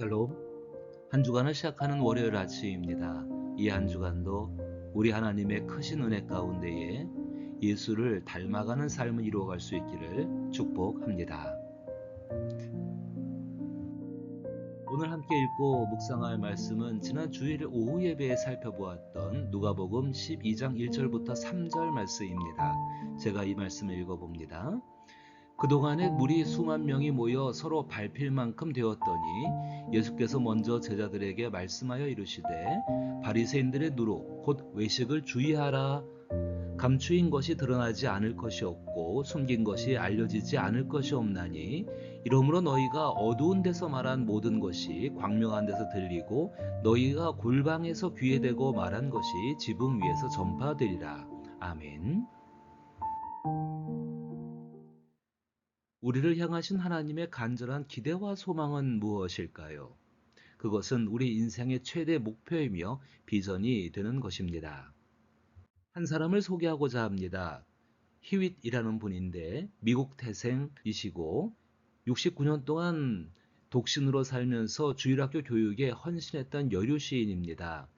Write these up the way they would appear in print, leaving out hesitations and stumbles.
샬롬. 한 주간을 시작하는 월요일 아침입니다. 이 한 주간도 우리 하나님의 크신 은혜 가운데에 예수를 닮아가는 삶을 이루어갈 수 있기를 축복합니다. 오늘 함께 읽고 묵상할 말씀은 지난 주일 오후 예배에 살펴보았던 누가복음 12장 1절부터 3절 말씀입니다. 제가 이 말씀을 읽어봅니다. 그동안에 무리 수만 명이 모여 서로 밟힐 만큼 되었더니 예수께서 먼저 제자들에게 말씀하여 이르시되 바리새인들의 누룩 곧 외식을 주의하라. 감추인 것이 드러나지 않을 것이 없고 숨긴 것이 알려지지 않을 것이 없나니 이러므로 너희가 어두운 데서 말한 모든 것이 광명한 데서 들리고 너희가 골방에서 귀에 대고 말한 것이 지붕 위에서 전파되리라. 아멘. 우리를 향하신 하나님의 간절한 기대와 소망은 무엇일까요? 그것은 우리 인생의 최대 목표이며 비전이 되는 것입니다. 한 사람을 소개하고자 합니다. 히윗이라는 분인데 미국 태생이시고 69년 동안 독신으로 살면서 주일학교 교육에 헌신했던 여류 시인입니다.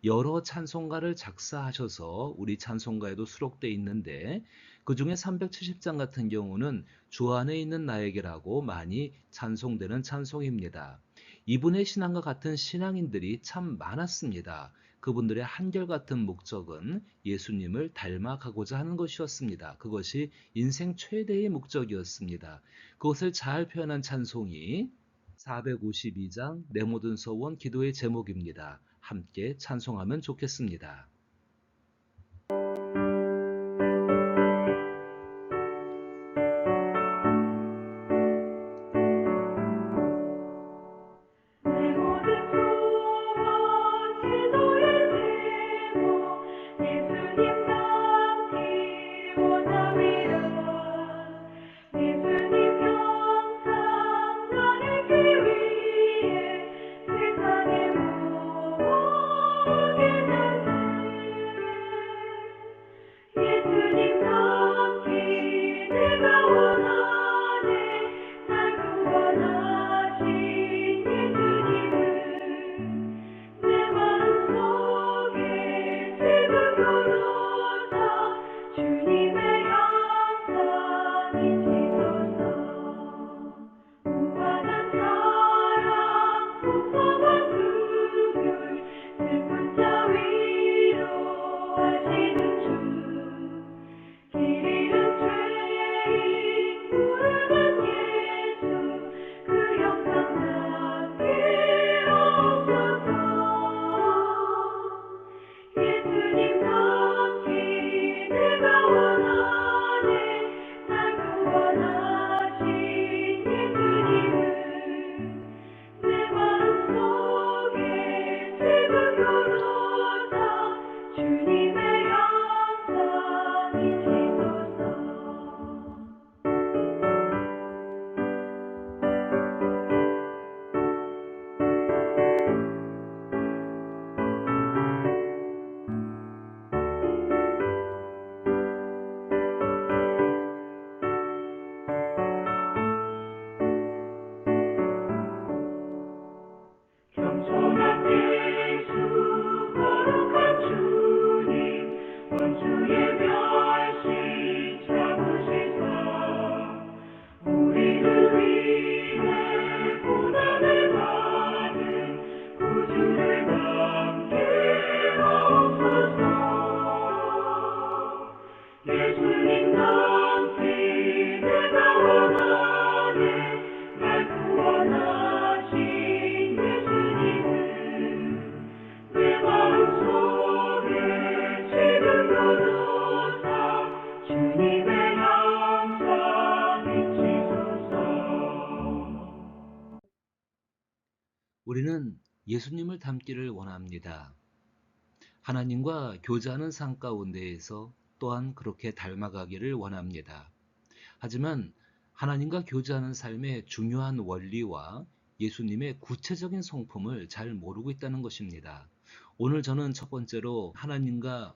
여러 찬송가를 작사하셔서 우리 찬송가에도 수록되어 있는데 그 중에 370장 같은 경우는 주 안에 있는 나에게라고 많이 찬송되는 찬송입니다. 이분의 신앙과 같은 신앙인들이 참 많았습니다. 그분들의 한결같은 목적은 예수님을 닮아가고자 하는 것이었습니다. 그것이 인생 최대의 목적이었습니다. 그것을 잘 표현한 찬송이 452장 내 모든 소원 기도의 제목입니다. 함께 찬송하면 좋겠습니다. 우리는 예수님을 닮기를 원합니다. 하나님과 교제하는 삶 가운데에서 또한 그렇게 닮아가기를 원합니다. 하지만 하나님과 교제하는 삶의 중요한 원리와 예수님의 구체적인 성품을 잘 모르고 있다는 것입니다. 오늘 저는 첫 번째로 하나님과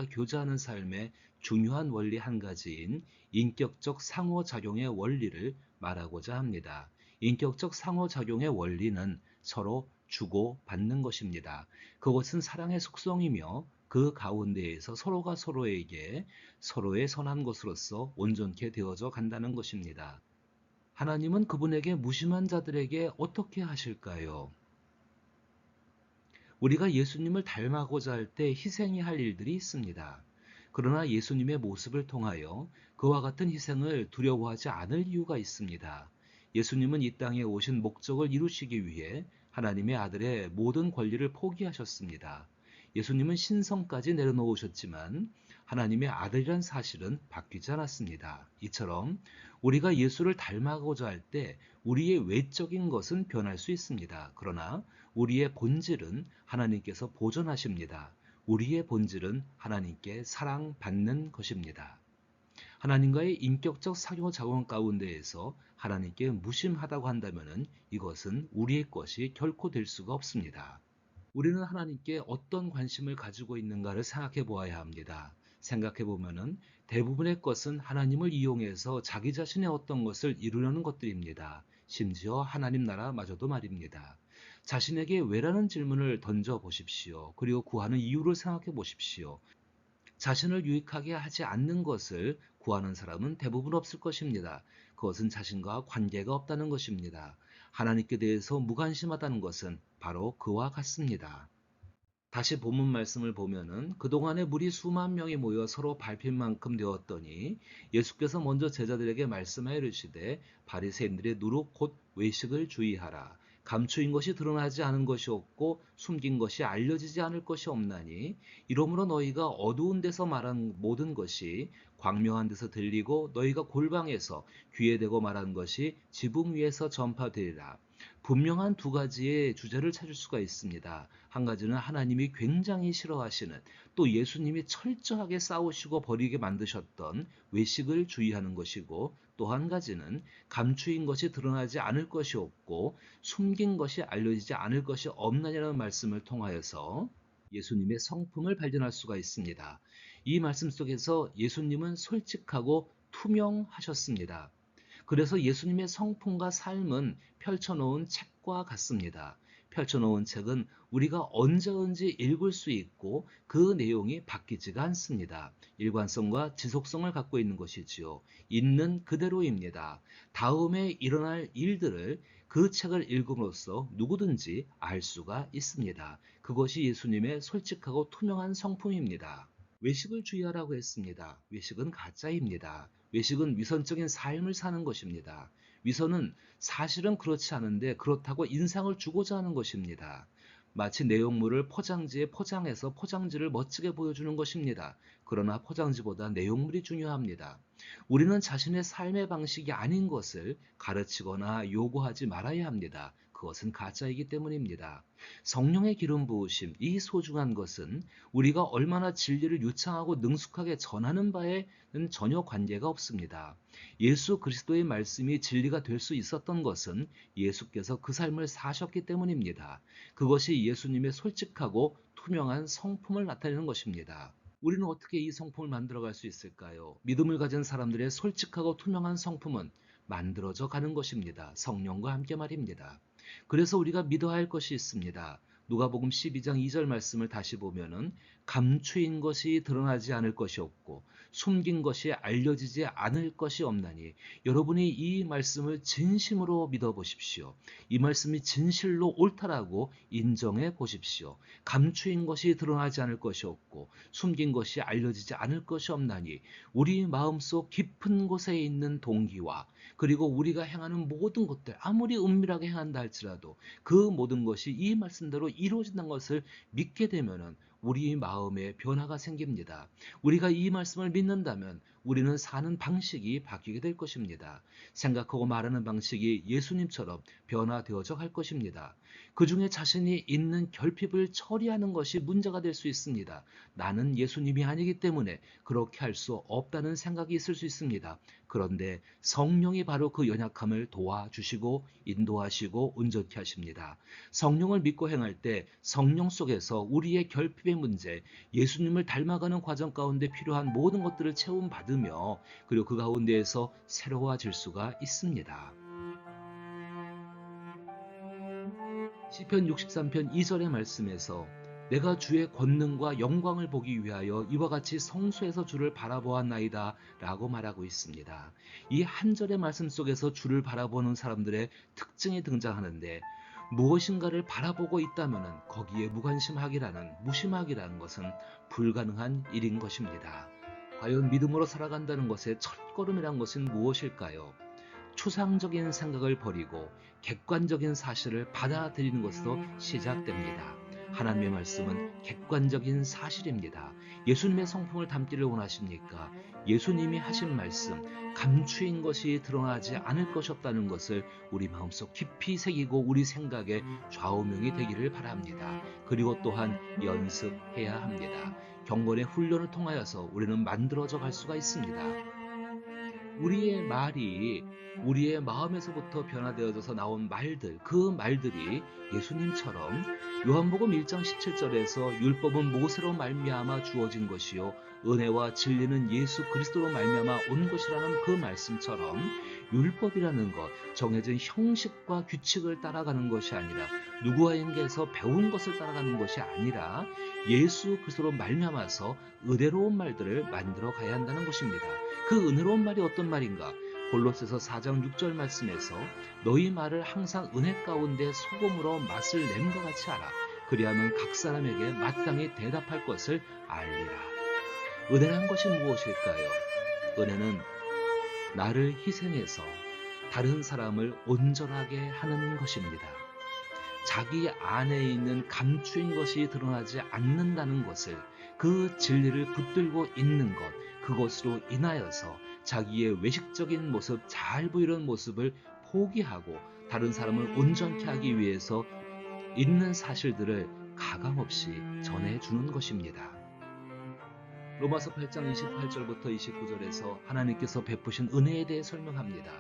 교제하는 삶의 중요한 원리 한 가지인 인격적 상호작용의 원리를 말하고자 합니다. 인격적 상호작용의 원리는 서로 주고받는 것입니다. 그것은 사랑의 속성이며 그 가운데에서 서로가 서로에게 서로의 선한 것으로서 온전케 되어져 간다는 것입니다. 하나님은 그분에게 무심한 자들에게 어떻게 하실까요? 우리가 예수님을 닮아고자 할 때 희생해야 할 일들이 있습니다. 그러나 예수님의 모습을 통하여 그와 같은 희생을 두려워하지 않을 이유가 있습니다. 예수님은 이 땅에 오신 목적을 이루시기 위해 하나님의 아들의 모든 권리를 포기하셨습니다. 예수님은 신성까지 내려놓으셨지만 하나님의 아들이란 사실은 바뀌지 않았습니다. 이처럼 우리가 예수를 닮아가고자 할 때 우리의 외적인 것은 변할 수 있습니다. 그러나 우리의 본질은 하나님께서 보존하십니다. 우리의 본질은 하나님께 사랑받는 것입니다. 하나님과의 인격적 상호작용 가운데에서 하나님께 무심하다고 한다면 이것은 우리의 것이 결코 될 수가 없습니다. 우리는 하나님께 어떤 관심을 가지고 있는가를 생각해 보아야 합니다. 생각해 보면은 대부분의 것은 하나님을 이용해서 자기 자신의 어떤 것을 이루려는 것들입니다. 심지어 하나님 나라마저도 말입니다. 자신에게 왜라는 질문을 던져 보십시오. 그리고 구하는 이유를 생각해 보십시오. 자신을 유익하게 하지 않는 것을 구하는 사람은 대부분 없을 것입니다. 그것은 자신과 관계가 없다는 것입니다. 하나님께 대해서 무관심하다는 것은 바로 그와 같습니다. 다시 본문 말씀을 보면은 그동안에 무리 수만 명이 모여 서로 밟힐 만큼 되었더니 예수께서 먼저 제자들에게 말씀하여 이르시되 바리새인들의 누룩 곧 외식을 주의하라. 감추인 것이 드러나지 않은 것이 없고 숨긴 것이 알려지지 않을 것이 없나니 이러므로 너희가 어두운 데서 말한 모든 것이 광명한 데서 들리고 너희가 골방에서 귀에 대고 말한 것이 지붕 위에서 전파되리라. 분명한 두 가지의 주제를 찾을 수가 있습니다. 한 가지는 하나님이 굉장히 싫어하시는 또 예수님이 철저하게 싸우시고 버리게 만드셨던 외식을 주의하는 것이고 또 한 가지는 감추인 것이 드러나지 않을 것이 없고 숨긴 것이 알려지지 않을 것이 없느냐는 말씀을 통하여서 예수님의 성품을 발견할 수가 있습니다. 이 말씀 속에서 예수님은 솔직하고 투명하셨습니다. 그래서 예수님의 성품과 삶은 펼쳐놓은 책과 같습니다. 펼쳐놓은 책은 우리가 언제든지 읽을 수 있고 그 내용이 바뀌지가 않습니다. 일관성과 지속성을 갖고 있는 것이지요. 있는 그대로입니다. 다음에 일어날 일들을 그 책을 읽음으로써 누구든지 알 수가 있습니다. 그것이 예수님의 솔직하고 투명한 성품입니다. 외식을 주의하라고 했습니다. 외식은 가짜입니다. 외식은 위선적인 삶을 사는 것입니다. 위선은 사실은 그렇지 않은데 그렇다고 인상을 주고자 하는 것입니다. 마치 내용물을 포장지에 포장해서 포장지를 멋지게 보여주는 것입니다. 그러나 포장지보다 내용물이 중요합니다. 우리는 자신의 삶의 방식이 아닌 것을 가르치거나 요구하지 말아야 합니다. 그것은 가짜이기 때문입니다. 성령의 기름 부으심, 이 소중한 것은 우리가 얼마나 진리를 유창하고 능숙하게 전하는 바에는 전혀 관계가 없습니다. 예수 그리스도의 말씀이 진리가 될 수 있었던 것은 예수께서 그 삶을 사셨기 때문입니다. 그것이 예수님의 솔직하고 투명한 성품을 나타내는 것입니다. 우리는 어떻게 이 성품을 만들어갈 수 있을까요? 믿음을 가진 사람들의 솔직하고 투명한 성품은 만들어져 가는 것입니다. 성령과 함께 말입니다. 그래서 우리가 믿어야 할 것이 있습니다. 누가복음 12장 2절 말씀을 다시 보면은 감추인 것이 드러나지 않을 것이 없고 숨긴 것이 알려지지 않을 것이 없나니 여러분이 이 말씀을 진심으로 믿어 보십시오. 이 말씀이 진실로 옳다라고 인정해 보십시오. 감추인 것이 드러나지 않을 것이 없고 숨긴 것이 알려지지 않을 것이 없나니 우리 마음속 깊은 곳에 있는 동기와 그리고 우리가 행하는 모든 것들 아무리 은밀하게 행한다 할지라도 그 모든 것이 이 말씀대로 이루어진다는 것을 믿게 되면은 우리 마음에 변화가 생깁니다. 우리가 이 말씀을 믿는다면 우리는 사는 방식이 바뀌게 될 것입니다. 생각하고 말하는 방식이 예수님처럼 변화되어져 갈 것입니다. 그 중에 자신이 있는 결핍을 처리하는 것이 문제가 될 수 있습니다. 나는 예수님이 아니기 때문에 그렇게 할 수 없다는 생각이 있을 수 있습니다. 그런데 성령이 바로 그 연약함을 도와주시고 인도하시고 온전케 하십니다. 성령을 믿고 행할 때 성령 속에서 우리의 결핍의 문제, 예수님을 닮아가는 과정 가운데 필요한 모든 것들을 채움받으며 그리고 그 가운데에서 새로워질 수가 있습니다. 시편 63편 2절의 말씀에서 내가 주의 권능과 영광을 보기 위하여 이와 같이 성소에서 주를 바라보았나이다 라고 말하고 있습니다. 이 한 절의 말씀 속에서 주를 바라보는 사람들의 특징이 등장하는데, 무엇인가를 바라보고 있다면 거기에 무심하기라는 것은 불가능한 일인 것입니다. 과연 믿음으로 살아간다는 것의 첫걸음이란 것은 무엇일까요? 추상적인 생각을 버리고 객관적인 사실을 받아들이는 것으로 시작됩니다. 하나님의 말씀은 객관적인 사실입니다. 예수님의 성품을 담기를 원하십니까? 예수님이 하신 말씀, 감추인 것이 드러나지 않을 것이 없다는 것을 우리 마음속 깊이 새기고 우리 생각에 좌우명이 되기를 바랍니다. 그리고 또한 연습해야 합니다. 경건의 훈련을 통하여서 우리는 만들어져 갈 수가 있습니다. 우리의 말이 우리의 마음에서부터 변화되어져서 나온 말들, 그 말들이 예수님처럼 요한복음 1장 17절에서 율법은 모세로 말미암아 주어진 것이요 은혜와 진리는 예수 그리스도로 말미암아 온 것이라는 그 말씀처럼, 율법이라는 것, 정해진 형식과 규칙을 따라가는 것이 아니라, 누구에게서 배운 것을 따라가는 것이 아니라 예수 그리스도로 말미암아서 은혜로운 말들을 만들어 가야 한다는 것입니다. 그 은혜로운 말이 어떤 말인가? 골로새서 4장 6절 말씀에서 너희 말을 항상 은혜 가운데 소금으로 맛을 냄과 같이 하라. 그리하면 각 사람에게 마땅히 대답할 것을 알리라. 은혜란 것이 무엇일까요? 은혜는 나를 희생해서 다른 사람을 온전하게 하는 것입니다. 자기 안에 있는 감추인 것이 드러나지 않는다는 것을, 그 진리를 붙들고 있는 것, 그것으로 인하여서 자기의 외식적인 모습, 잘 보이는 모습을 포기하고 다른 사람을 온전케 하기 위해서 있는 사실들을 가감없이 전해주는 것입니다. 로마서 8장 28절부터 29절에서 하나님께서 베푸신 은혜에 대해 설명합니다.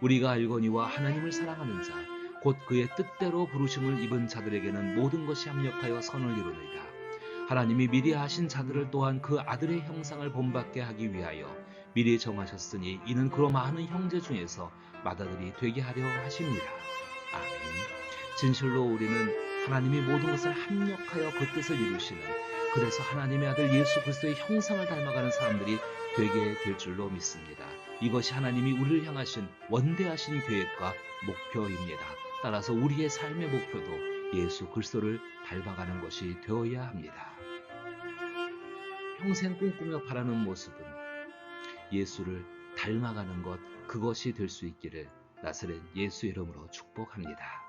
우리가 알거니와 하나님을 사랑하는 자, 곧 그의 뜻대로 부르심을 입은 자들에게는 모든 것이 합력하여 선을 이루느니라. 하나님이 미리 하신 자들을 또한 그 아들의 형상을 본받게 하기 위하여 미리 정하셨으니 이는 그로 많은 형제 중에서 맏아들이 되게 하려 하심이라. 아멘. 진실로 우리는 하나님이 모든 것을 합력하여 그 뜻을 이루시는, 그래서 하나님의 아들 예수 그리스도의 형상을 닮아가는 사람들이 되게 될 줄로 믿습니다. 이것이 하나님이 우리를 향하신 원대하신 계획과 목표입니다. 따라서 우리의 삶의 목표도 예수 그리스도를 닮아가는 것이 되어야 합니다. 평생 꿈꾸며 바라는 모습은 예수를 닮아가는 것, 그것이 될 수 있기를 나사렛 예수 이름으로 축복합니다.